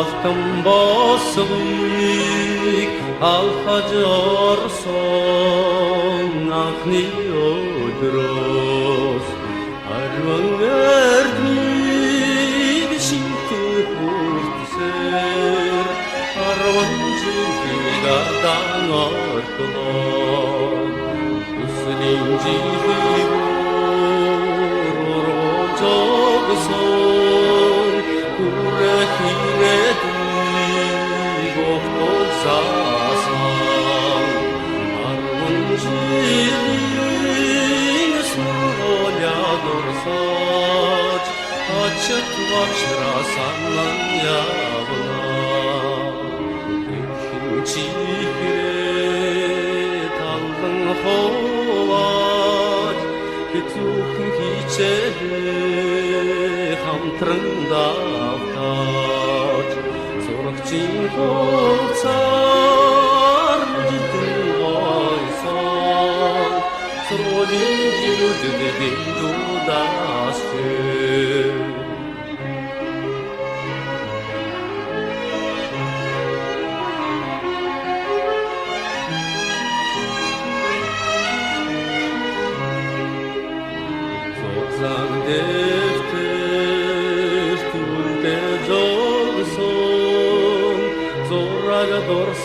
алтан босгыг алхаж орсон анхны өдрөөс арван эрдмийг шинтэн хүртсээр арван жилийг ардан ортлоо үсрийн жилийг оролцогсон хүрэх ирээдүйг огтолсаасан арван жилийн сургуулиад орсож очит вачрасан явна чихрээ талдан ховаад хэцүүхэн хичээлээ хамтран давтаж сурагчийн хувцаар житэн гойсон сургуулийн жилүүдийн дудаас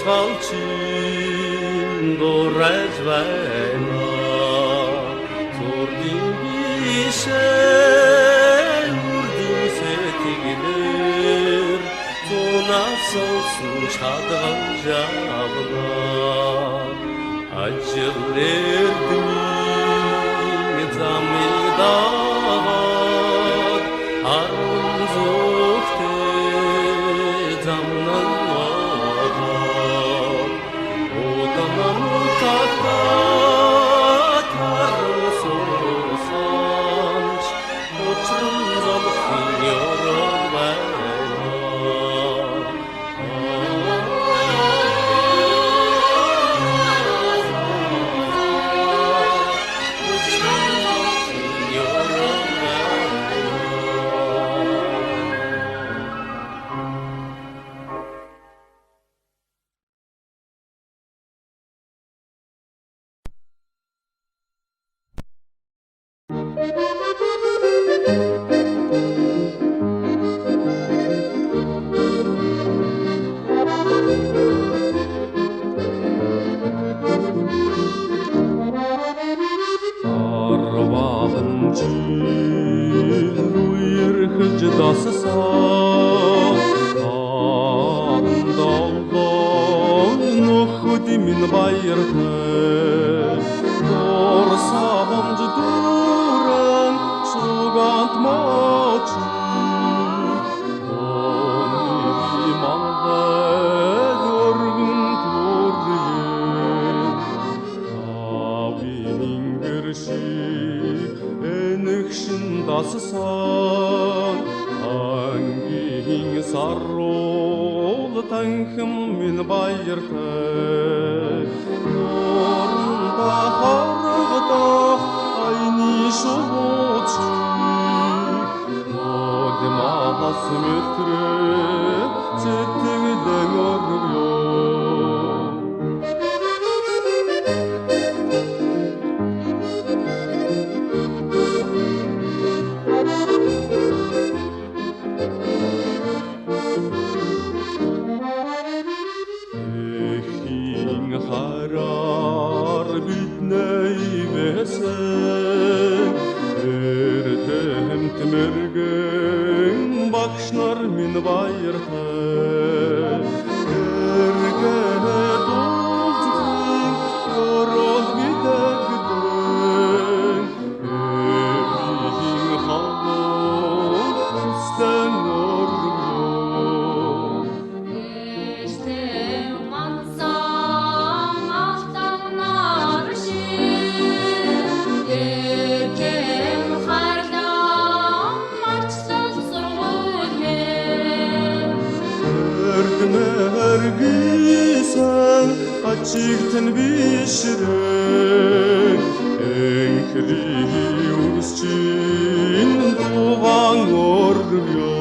Дорсалчин дорэж байна зургийн бишээ үрдийн сэтгэлээр зунасан чадгал жавна ажил эрдмийн замидаад арун зүгтээ замнан Ачигтэн бишрэн энхри үсчин дуван оргё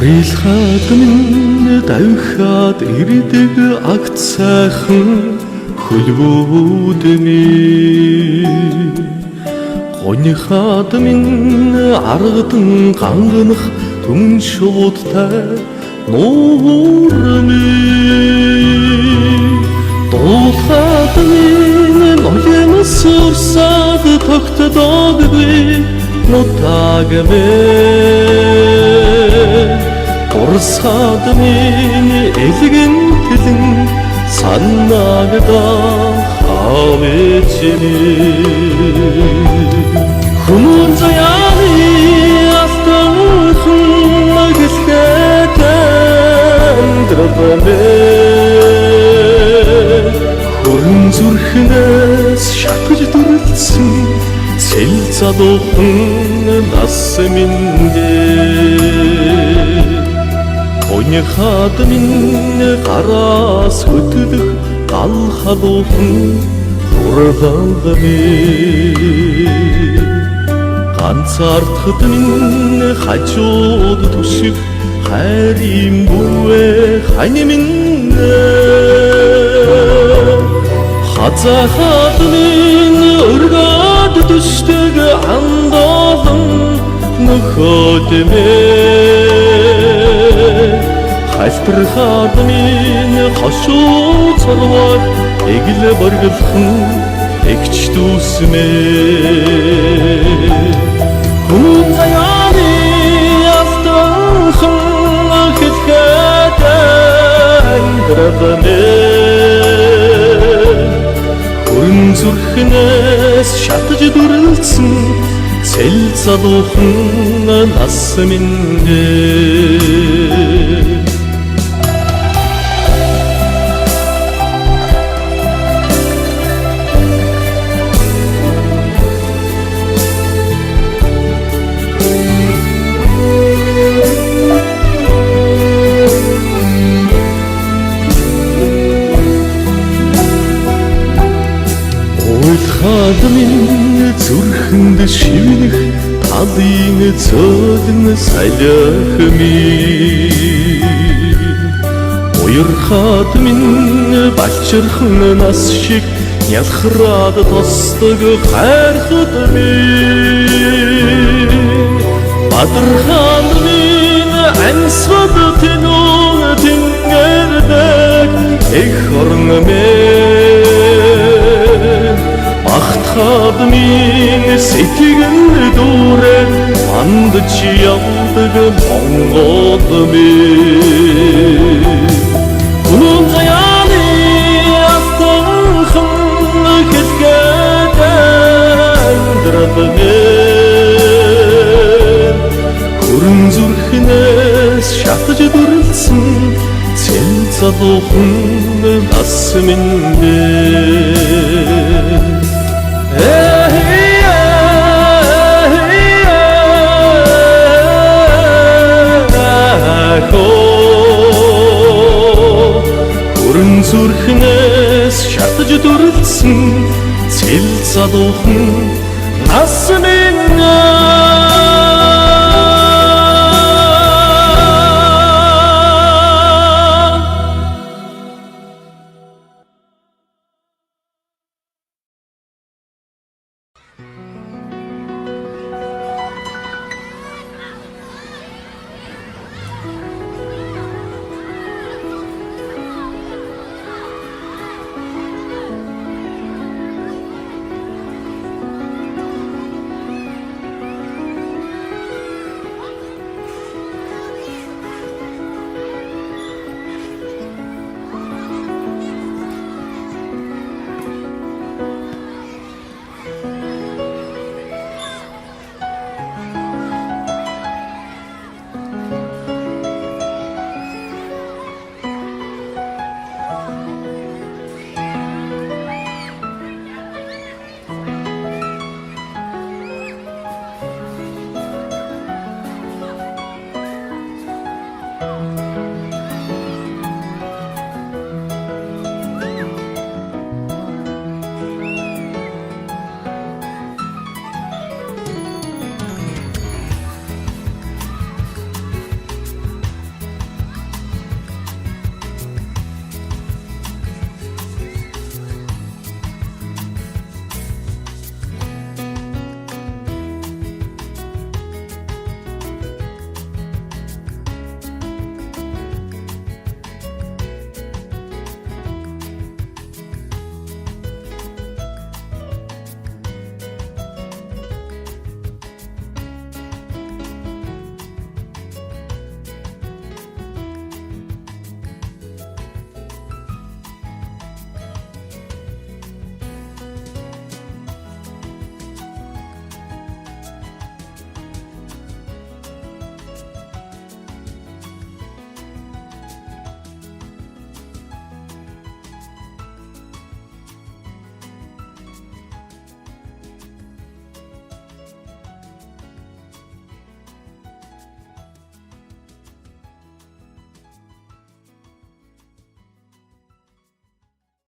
Хурилхаад минь давхаад ирдэг агт сайхан хөлбүүдний гонихаад минь аргадан ганганах түн шуудтай нуурми дуулахад минь ноёмос урсаад тогтдоггүй нутагмэ Орсаад минь элгэн тэлэн санаагдаа хавэчни Хүмүүн заяаны астахан гэлхэд амдрабэ Хүрэн зүрхнээс шатж дүрлсэн цэл залуухан нас минь Гонихаад минь гараас хөтлөх гал халуухан хуралгами ганцаардахад минь хажууд түшиг хайрын бүвэ хань минь хазахад минь өргөд түшдэг андолон нөхөдмэ Хайлбархаад минь хошуу цорвол эгэл боргилхан эгч дүүсмэ Хүмүүн заяаны астахан хэлхэд амдрабэ Хүрэн зүрхнээс шатж дүрлсэн цэл залуухан нас минь Ойлхаад минь зүрхэнд шивнэх талын цөөлн салхими Уярхаад минь балчирхан нас шиг ялхраад тосдог хайрхад минь Бадрахад минь ансвад тэнүүн тэнгэрдэг эх орнмэ Ахтхад минь сэтгэн дүүрэ мандч явдаг Монгол минь Хүмүүн заяаны астахан хэлгээд амдрабэ Хүрэн зүрхнээс шатж дүрлсэн цэл залуухан нас минь Хүрэн зүрхнээс шатж дүрлсэн цэл залуухан